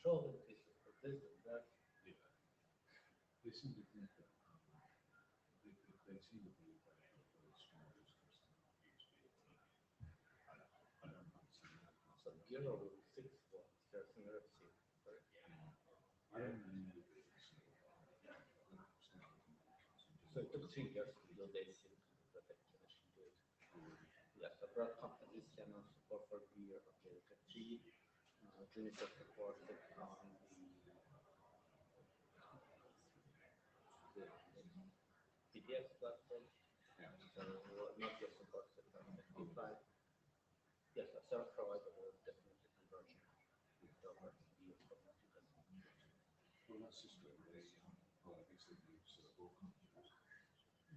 control it, this is for this and that. Yeah. They seem to think that they seem to believe that really strong use case in I don't understand that. So 0.6 watts, there's another 6. I don't really know if it's So it took 3 years to build ASIC, but I can actually do it. Yeah, so Broadcom this channel support for beer, okay, the 3 Juniper supported on the PDX platform. Yeah. So not yet supported on FP5. Yes, a service provider will definitely conversion over to beer from 2000. Well, that's just what they, well, I guess they use Broadcom.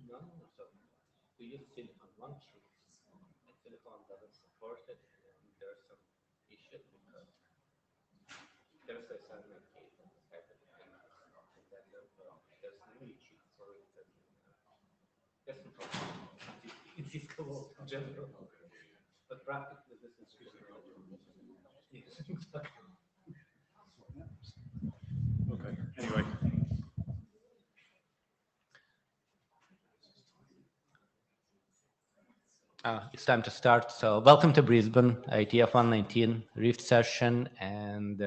No, so we use Silicon One chips, and Silicon doesn't support it, and there's some issues because there's a assignment case and it's happened, and then there's no new chip for it, and there's some problems in Cisco world in general. But practically, this is super Okay, anyway. It's time to start. So welcome to Brisbane, IETF 119 Rift session. And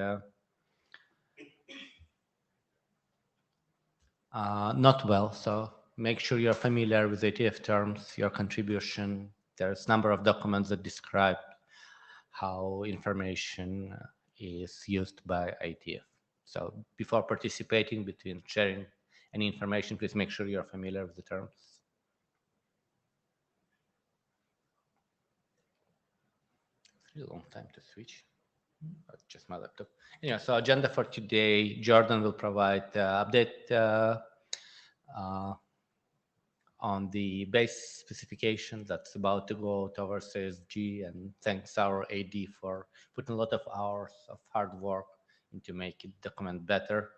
not well, so make sure you're familiar with IETF terms, your contribution. There's a number of documents that describe how information is used by IETF. So before participating, between sharing any information, please make sure you're familiar with the terms. A long time to switch. Just my laptop. Yeah, so agenda for today, Jordan will provide update on the base specification that's about to go towards ASG, and thanks our AD for putting a lot of hours of hard work into making the document better.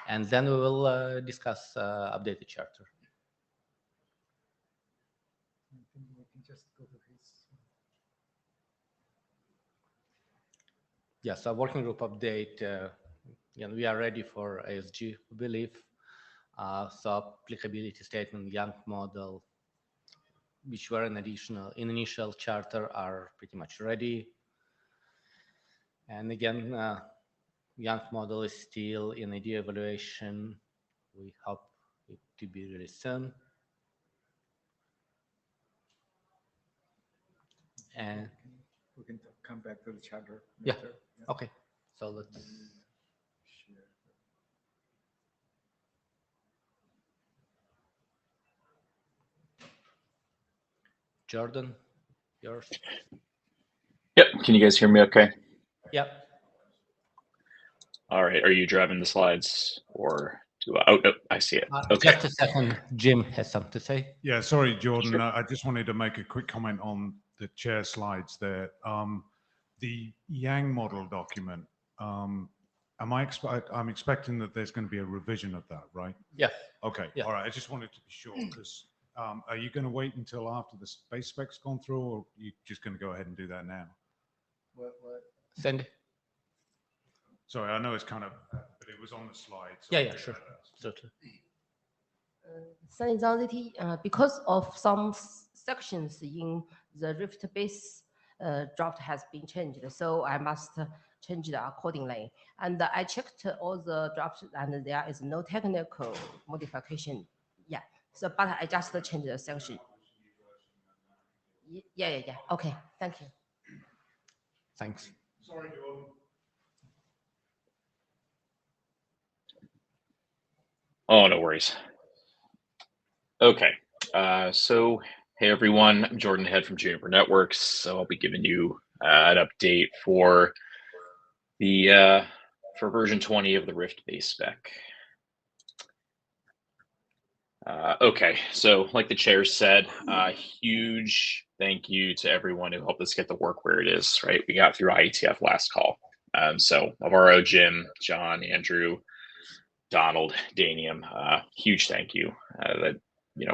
And then we will discuss updated charter. I think we can just go to his. Yes, a working group update. We are ready for ASG, we believe. So applicability statement, Young model, which were in initial charter, are pretty much ready. And again, Young model is still in idea evaluation. We hope it to be really soon. And we can come back to the charter. Yeah. Okay. So let's share. Jordan, yours. Yep. Can you guys hear me okay? Yep. All right. Are you driving the slides or do I? Oh, no, I see it. Okay. Just a second. Jim has something to say. Yeah, sorry, Jordan. Sure. I just wanted to make a quick comment on the chair slides there. The Yang model document, I'm expecting that there's going to be a revision of that, right? Yeah. Okay. Yeah. All right. I just wanted to be sure because are you going to wait until after the space spec's gone through, or are you just going to go ahead and do that now? What? Sandy? Sorry, I know it's kind of, but it was on the slide. So Yeah, sure. Certainly. Sunny ZT, because of some sections in the Rift base draft has been changed, so I must change it accordingly. And I checked all the drafts, and there is no technical modification. Yeah. So, but I just changed the section. Yeah. Okay. Thank you. Thanks. Sorry, Jordan. Oh, no worries. Okay. So, hey, everyone. I'm Jordan Head from Juniper Networks. So I'll be giving you an update for the for version 20 of the Rift base spec. Okay, so like the chair said, huge thank you to everyone who helped us get the work where it is, right? We got through IETF last call. So Alvaro, Jim, John, Andrew, Donald, Danium, huge thank you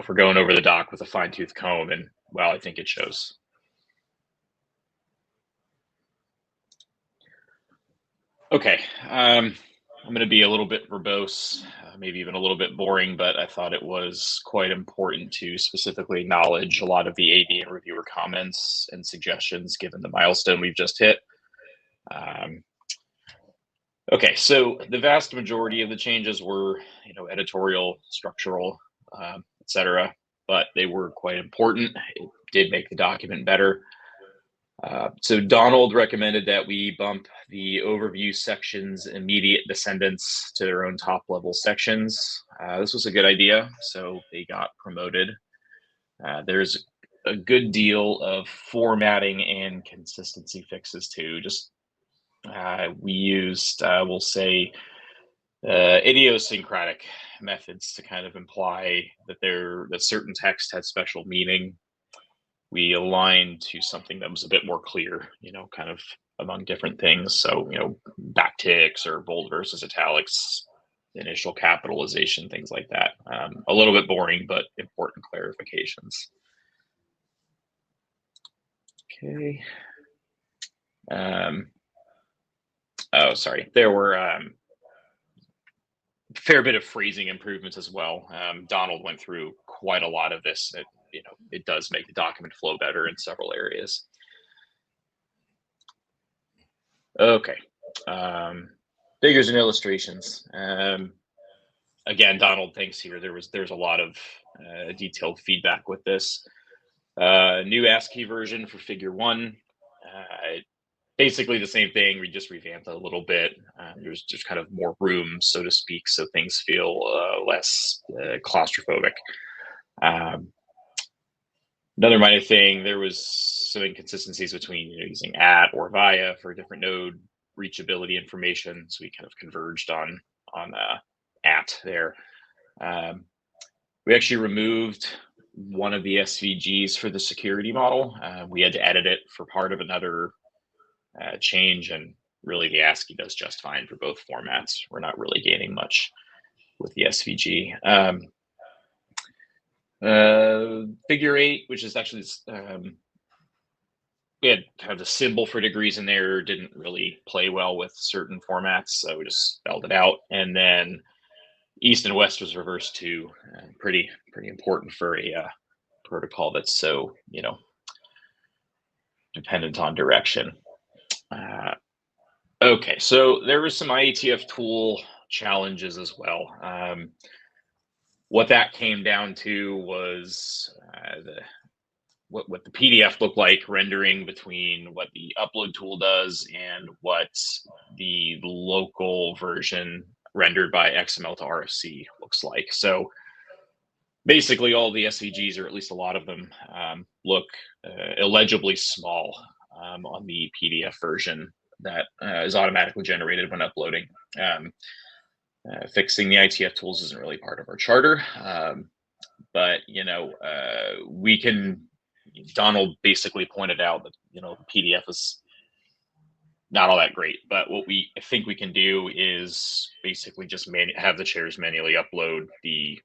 for going over the doc with a fine-tooth comb, and well, I think it shows. Okay, I'm going to be a little bit verbose, maybe even a little bit boring, but I thought it was quite important to specifically acknowledge a lot of the AD and reviewer comments and suggestions given the milestone we've just hit. Okay, so the vast majority of the changes were, editorial, structural, etc., but they were quite important. It did make the document better. So Donald recommended that we bump the overview section's immediate descendants to their own top level sections. This was a good idea, so they got promoted. There's a good deal of formatting and consistency fixes too. Just we used, we'll say, idiosyncratic methods to kind of imply that certain text had special meaning. We aligned to something that was a bit more clear, kind of among different things. So, backticks or bold versus italics, initial capitalization, things like that. A little bit boring, but important clarifications. Okay. Oh, sorry. There were a fair bit of phrasing improvements as well. Donald went through quite a lot of this. It does make the document flow better in several areas. Okay. Figures and illustrations. Again, Donald thinks here there's a lot of detailed feedback with this. New ASCII version for Figure 1. Basically the same thing. We just revamped it a little bit. There's just kind of more room, so to speak, so things feel less claustrophobic. Another minor thing, there was some inconsistencies between using at or via for different node reachability information. So we kind of converged on at there. We actually removed one of the SVGs for the security model. We had to edit it for part of another change, and really the ASCII does just fine for both formats. We're not really gaining much with the SVG. Figure 8, which is actually we had kind of the symbol for degrees in there, didn't really play well with certain formats, so we just spelled it out. And then east and west was reversed too. Pretty important for a protocol that's so dependent on direction. Okay, so there was some IETF tool challenges as well. What that came down to was what the PDF looked like rendering between what the upload tool does and what the local version rendered by XML to RFC looks like. So basically all the SVGs, or at least a lot of them, look illegibly small on the PDF version that is automatically generated when uploading. Fixing the IETF tools isn't really part of our charter, but we can. Donald basically pointed out that the PDF is not all that great, but what I think we can do is basically just have the chairs manually upload the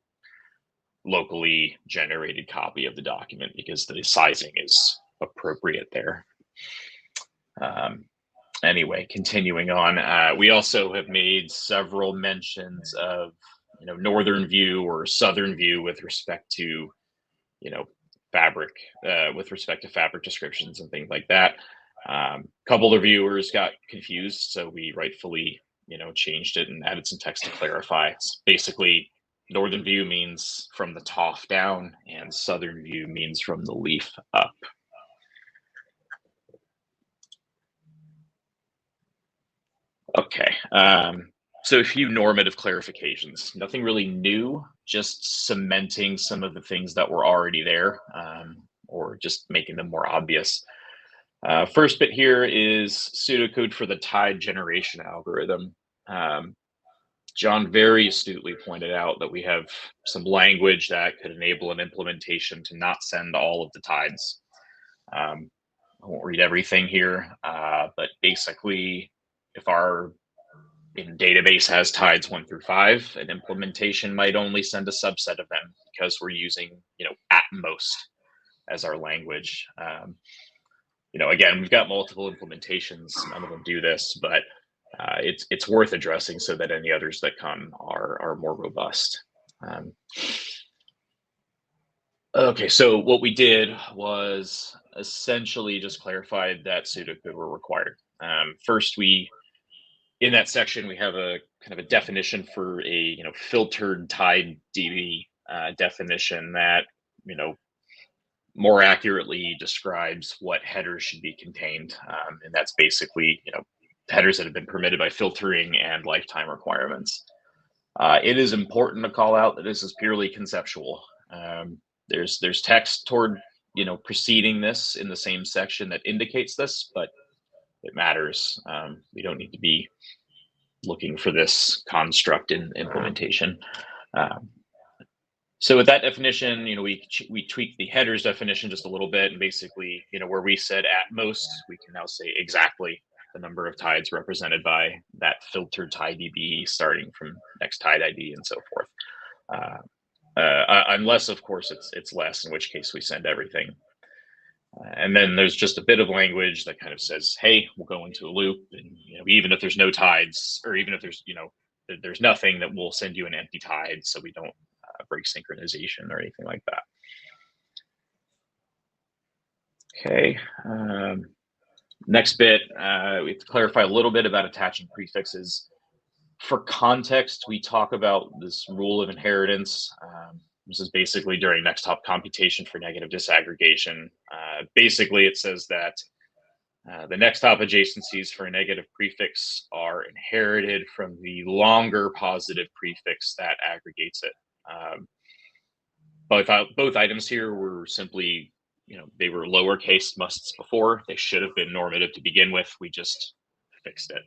locally generated copy of the document because the sizing is appropriate there. Anyway, continuing on, we also have made several mentions of northern view or southern view with respect to fabric, with respect to fabric descriptions and things like that. A couple of viewers got confused, so we rightfully changed it and added some text to clarify. It's basically northern view means from the top down and southern view means from the leaf up. Okay, so a few normative clarifications. Nothing really new, just cementing some of the things that were already there, or just making them more obvious. First bit here is pseudocode for the tide generation algorithm. John very astutely pointed out that we have some language that could enable an implementation to not send all of the tides. I won't read everything here, but basically, if our database has tides 1 through 5, an implementation might only send a subset of them because we're using, at most as our language. Again, we've got multiple implementations. None of them do this, but it's worth addressing so that any others that come are more robust. Okay, so what we did was essentially just clarified that pseudocode were required. First, in that section, we have a kind of a definition for a filtered tied DB definition that more accurately describes what headers should be contained, and that's basically headers that have been permitted by filtering and lifetime requirements. It is important to call out that this is purely conceptual. There's text toward preceding this in the same section that indicates this, but it matters. We don't need to be looking for this construct in implementation. So with that definition, we tweaked the headers definition just a little bit, and basically, where we said at most, we can now say exactly the number of tides represented by that filtered tide DB, starting from next tide ID and so forth. Unless, of course, it's less, in which case we send everything. And then there's just a bit of language that kind of says, hey, we'll go into a loop, and even if there's no tides, or even if there's nothing, that we'll send you an empty tide, so we don't break synchronization or anything like that. Okay. Next bit, we have to clarify a little bit about attaching prefixes. For context, we talk about this rule of inheritance. This is basically during next hop computation for negative disaggregation. Basically, it says that the next hop adjacencies for a negative prefix are inherited from the longer positive prefix that aggregates it. Both items here were simply, they were lowercase musts before. They should have been normative to begin with. We just fixed it.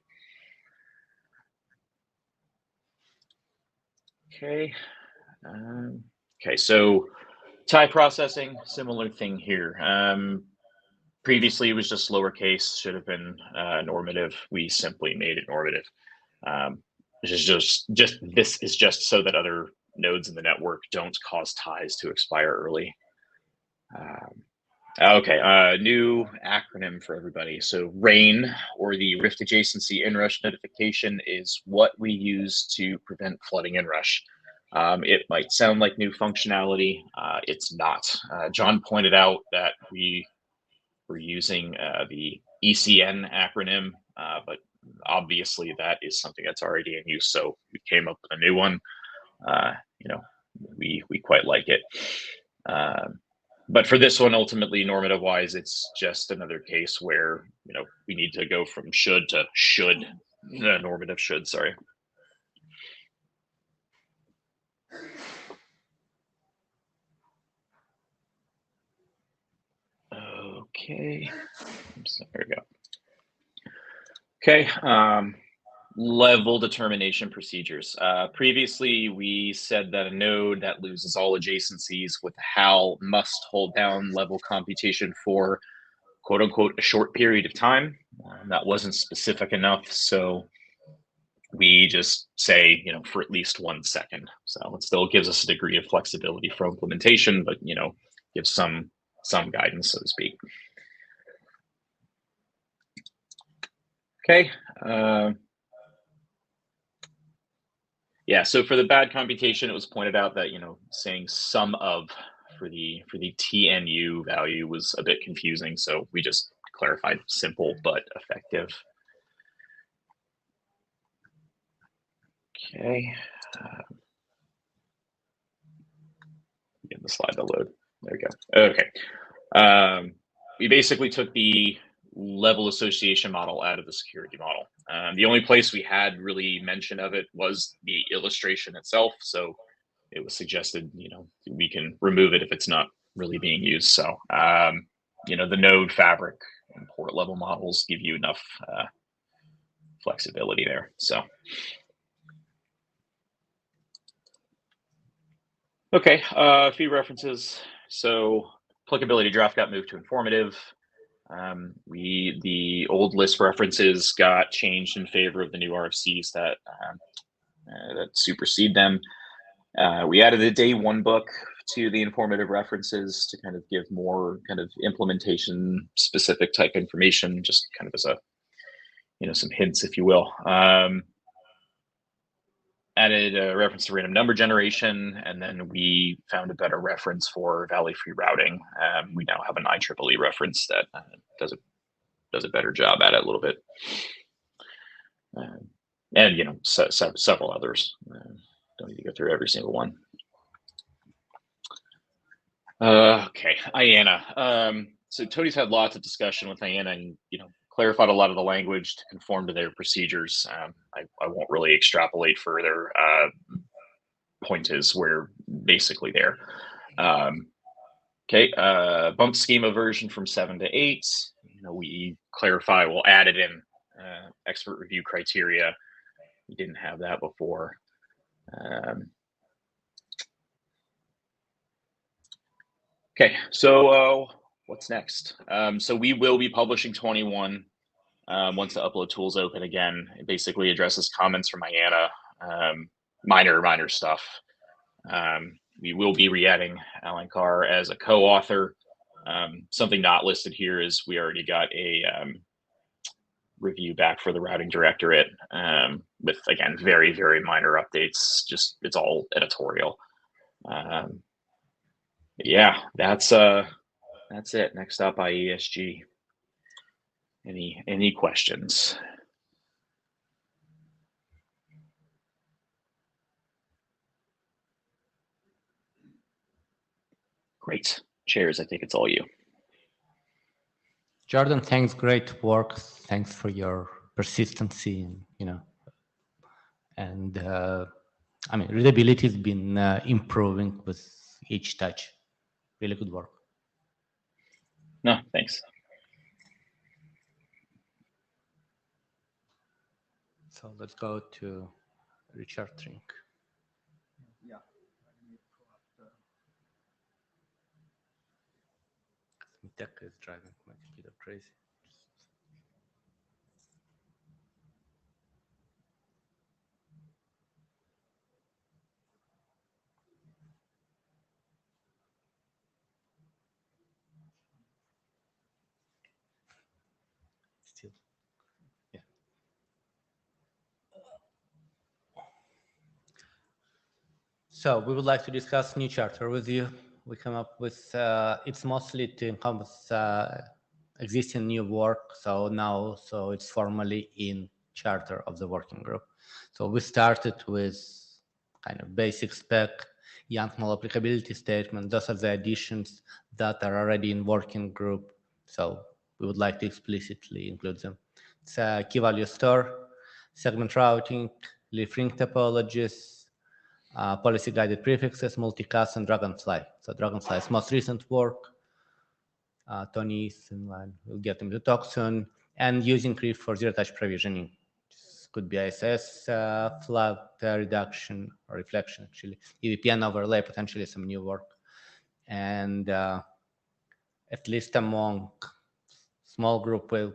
Okay. Okay, so tie processing, similar thing here. Previously, it was just lowercase, should have been normative. We simply made it normative. This is just so that other nodes in the network don't cause ties to expire early. Okay, new acronym for everybody. So RAIN, or the Rift Adjacency Inrush Notification, is what we use to prevent flooding inrush. It might sound like new functionality. It's not. John pointed out that we were using the ECN acronym, but obviously that is something that's already in use. So we came up with a new one. We quite like it. But for this one, ultimately, normative wise, it's just another case where we need to go from should to should, normative should. Sorry. Okay. So there we go. Okay. Level determination procedures. Previously, we said that a node that loses all adjacencies with HAL must hold down level computation for quote unquote a short period of time. That wasn't specific enough, so we just say for at least 1 second. So it still gives us a degree of flexibility for implementation, but gives some guidance, so to speak. Okay. Yeah, so for the bad computation, it was pointed out that saying sum of for the TNU value was a bit confusing, so we just clarified simple but effective. Okay. Get the slide to load. There we go. Okay. We basically took the level association model out of the security model. The only place we had really mention of it was the illustration itself. So it was suggested, we can remove it if it's not really being used. So, the node fabric and port level models give you enough flexibility there. So, okay, a few references. So applicability draft got moved to informative. The old list references got changed in favor of the new RFCs that supersede them. We added a day one book to the informative references to kind of give more kind of implementation specific type information, just kind of as a some hints, if you will. Added a reference to random number generation, and then we found a better reference for valley-free routing. We now have an IEEE reference that does a better job at it a little bit, and several others. Don't need to go through every single one. Okay, IANA. So Tony's had lots of discussion with IANA, and clarified a lot of the language to conform to their procedures. I won't really extrapolate further. Point is, we're basically there. Okay, bump schema version from 7 to 8. We clarify, we'll add it in expert review criteria. We didn't have that before. Okay, so what's next? So we will be publishing 21 once the upload tool's open again. It basically addresses comments from IANA, minor stuff. We will be re-adding Alan Carr as a co-author. Something not listed here is we already got a review back for the routing directorate with, again, very, very minor updates. Just, it's all editorial. Yeah, that's it. Next up, IESG. Any questions? Great. Chairs, I think it's all you. Jordan, thanks. Great work. Thanks for your persistency, and I mean, readability has been improving with each touch. Really good work. No, thanks. So let's go to Richard Trink. Yeah. Let me pull up the- Tech is driving my computer crazy. Still, yeah. So we would like to discuss new charter with you. We come up with, it's mostly to encompass existing new work. So now, it's formally in charter of the working group. So we started with kind of basic spec, YAML model applicability statement. Those are the additions that are already in working group. So we would like to explicitly include them. It's a key value store, segment routing, leaf-ring topologies, policy guided prefixes, multicast, and Dragonfly. So Dragonfly is most recent work. Tony is in line. We'll get him to talk soon. And using Reef for zero-touch provisioning. This could be ISS, flag reduction or reflection, actually. EVPN overlay, potentially some new work. And at least among small group, we'll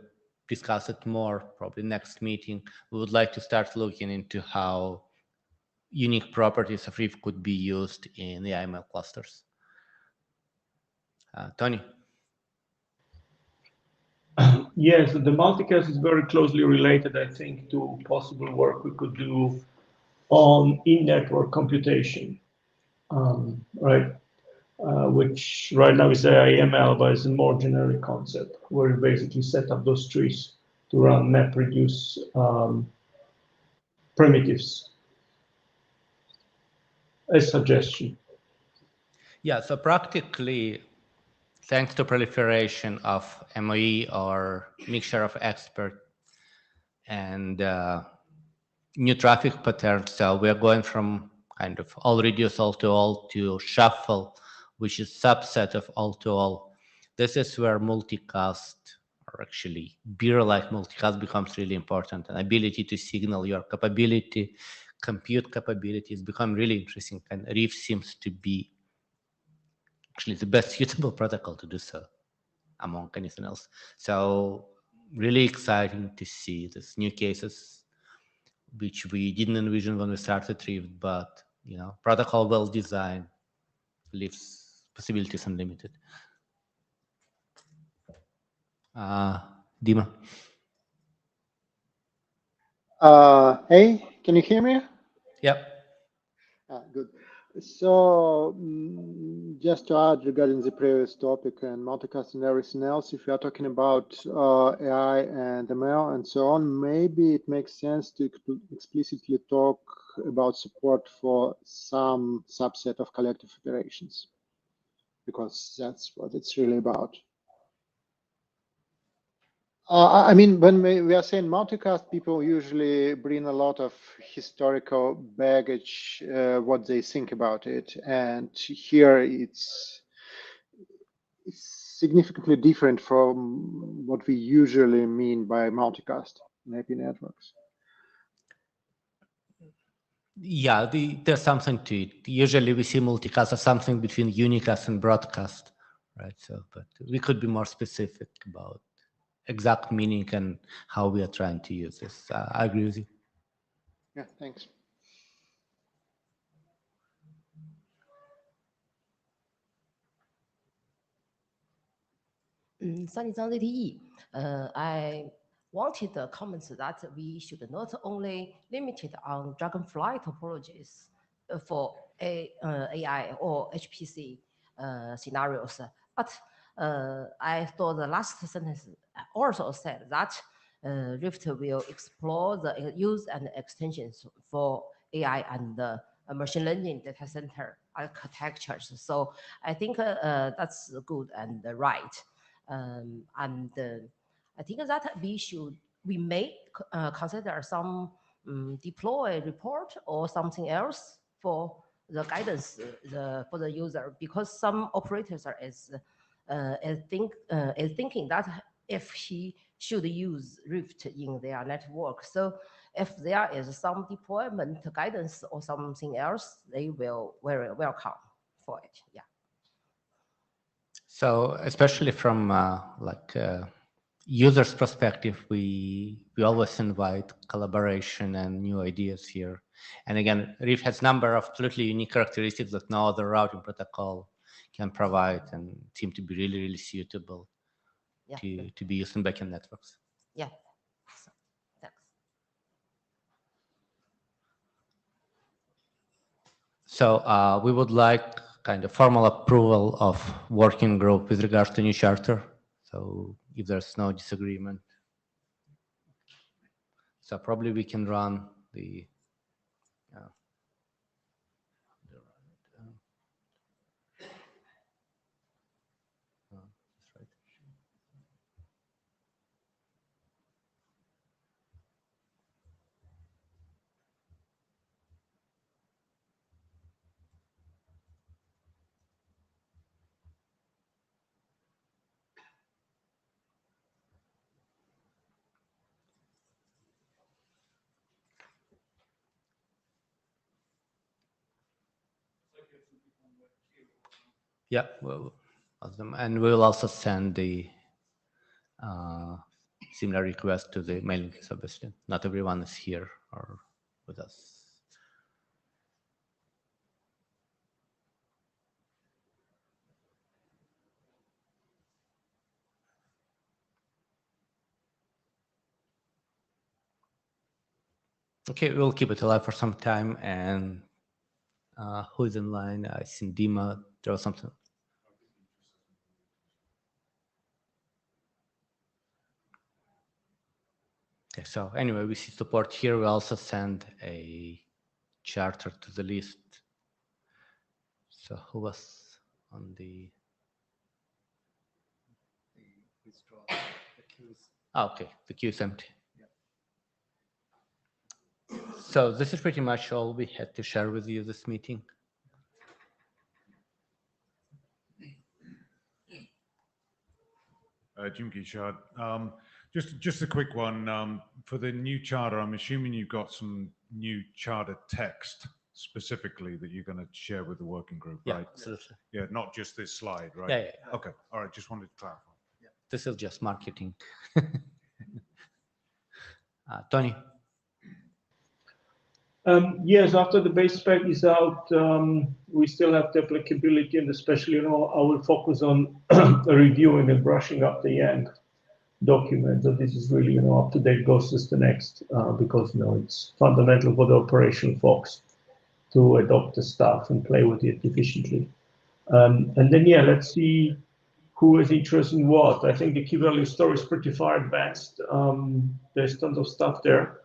discuss it more probably next meeting. We would like to start looking into how unique properties of Reef could be used in the IML clusters. Tony. Yes, the multicast is very closely related, I think, to possible work we could do on in-network computation, right? Which right now is IML, but it's a more generic concept where you basically set up those trees to run MapReduce primitives. A suggestion. Yeah, so practically, thanks to proliferation of MOE or mixture of expert and new traffic patterns, so we are going from kind of all reduce all to all to shuffle, which is subset of all to all. This is where multicast, or actually beer-like multicast, becomes really important. And ability to signal your capability, compute capabilities become really interesting. And Reef seems to be actually the best suitable protocol to do so among anything else. So really exciting to see these new cases, which we didn't envision when we started Reef, but protocol well designed leaves possibilities unlimited. Dima. Hey, can you hear me? Yep. Good. So, just to add regarding the previous topic and multicast and everything else, if you are talking about AI and ML and so on, maybe it makes sense to explicitly talk about support for some subset of collective operations, because that's what it's really about. I mean, when we are saying multicast, people usually bring a lot of historical baggage, what they think about it, and here it's significantly different from what we usually mean by multicast in IP networks. Yeah, there's something to it. Usually we see multicast as something between unicast and broadcast, right? So, but we could be more specific about exact meaning and how we are trying to use this. I agree with you. Yeah, thanks. Sunny Zhang ZTE. I wanted the comments that we should not only limit it on Dragonfly topologies for AI or HPC scenarios, but I thought the last sentence also said that Rift will explore the use and extensions for AI and machine learning data center architectures. So I think that's good and right. And I think that we may consider some deploy report or something else for the guidance for the user, because some operators are is thinking that if he should use Rift in their network, so if there is some deployment guidance or something else, they will very welcome for it. Yeah. So especially from users' perspective, we always invite collaboration and new ideas here. And again, Rift has a number of absolutely unique characteristics that no other routing protocol can provide, and seem to be really, really suitable to be used in backend networks. Yeah. So, thanks. So we would like kind of formal approval of working group with regards to new charter. So if there's no disagreement, so probably we can run the yeah, well, awesome. And we will also send the similar request to the mailing list, obviously. Not everyone is here or with us. Okay, we'll keep it alive for some time. And who's in line? I see Dima, there was something. Okay, so anyway, we see support here. We also send a charter to the list. So who was on the? Withdraw. The queues. Oh, okay, the queue is empty. So this is pretty much all we had to share with you this meeting. Jim Gishard. Just a quick one. For the new charter, I'm assuming you've got some new charter text specifically that you're going to share with the working group, Yeah, right? absolutely. Yeah, not just this slide, right? Yeah. Okay, all right, just wanted to clarify. Yeah. This is just marketing. Tony. Yes, after the base spec is out, we still have the applicability, and especially, I will focus on reviewing and brushing up the Yang document. So this is really, up to date goes as the next, because, it's fundamental for the operational folks to adopt the stuff and play with it efficiently. And then, yeah, let's see who is interested in what. I think the key value story is pretty far advanced. There's tons of stuff there.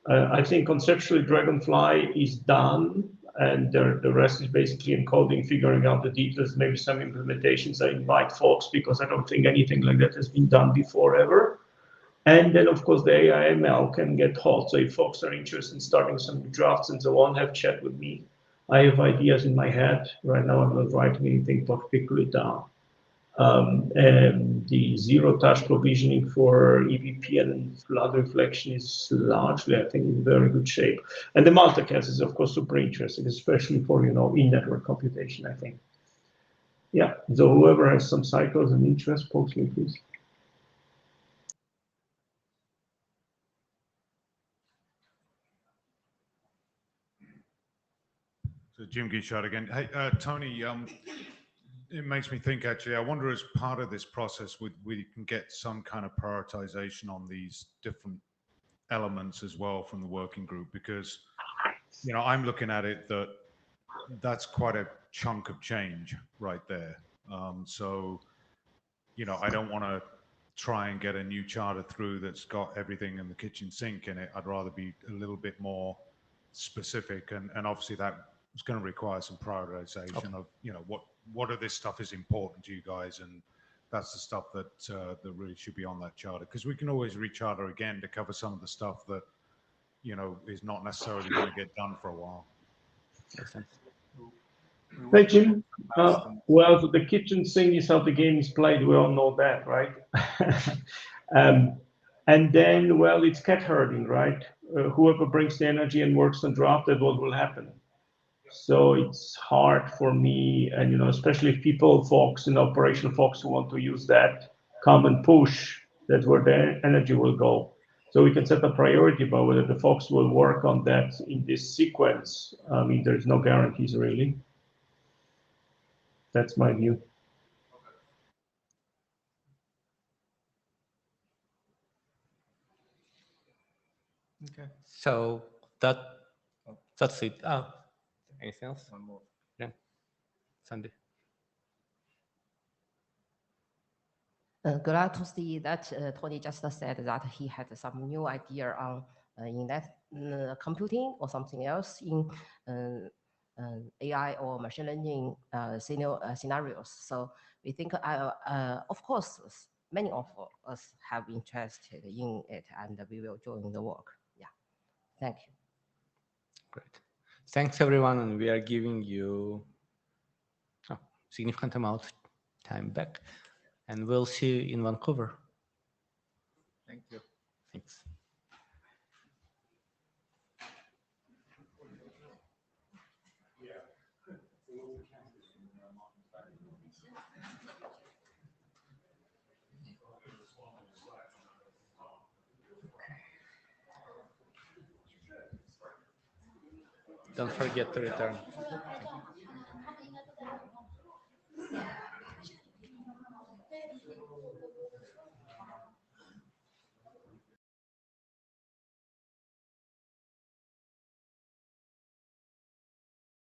I think conceptually Dragonfly is done, and the rest is basically encoding, figuring out the details, maybe some implementations. I invite folks because I don't think anything like that has been done before ever. And then, of course, the AI/ML can get hot. So if folks are interested in starting some drafts and so on, have chat with me. I have ideas in my head. Right now, I'm not writing anything particularly down. And the zero-touch provisioning for EVP and flood reflection is largely, I think, in very good shape. And the multicast is, of course, super interesting, especially for, in-network computation, I think. Yeah, so whoever has some cycles and interest, post me, please. So Jim Guichard again. Hey, Tony, it makes me think, actually, I wonder, as part of this process, we can get some kind of prioritization on these different elements as well from the working group, because, I'm looking at it that's quite a chunk of change right there. So, I don't want to try and get a new charter through that's got everything in the kitchen sink in it. I'd rather be a little bit more specific, and obviously that is going to require some prioritization of, what of this stuff is important to you guys, and that's the stuff that really should be on that charter, because we can always recharter again to cover some of the stuff that is not necessarily going to get done for a while. Makes sense. Hey, Jim. Well, the kitchen sink is how the game is played. We all know that, right? And then, well, it's cat herding, right? Whoever brings the energy and works on draft, that's what will happen. So it's hard for me, and especially if people, folks, operational folks who want to use that, come and push. That's where the energy will go. So we can set a priority, but whether the folks will work on that in this sequence, I mean, there's no guarantees really. That's my view. Okay. So that's it. Oh, anything else? One more. Yeah. Sandy. Glad to see that Tony just said that he had some new idea on in that computing or something else in AI or machine learning scenarios. So we think, of course, many of us have interested in it, and we will join the work. Yeah, thank you. Great. Thanks, everyone, and we are giving you a significant amount of time back, and we'll see you in Vancouver. Thank you. Thanks. Don't forget to return.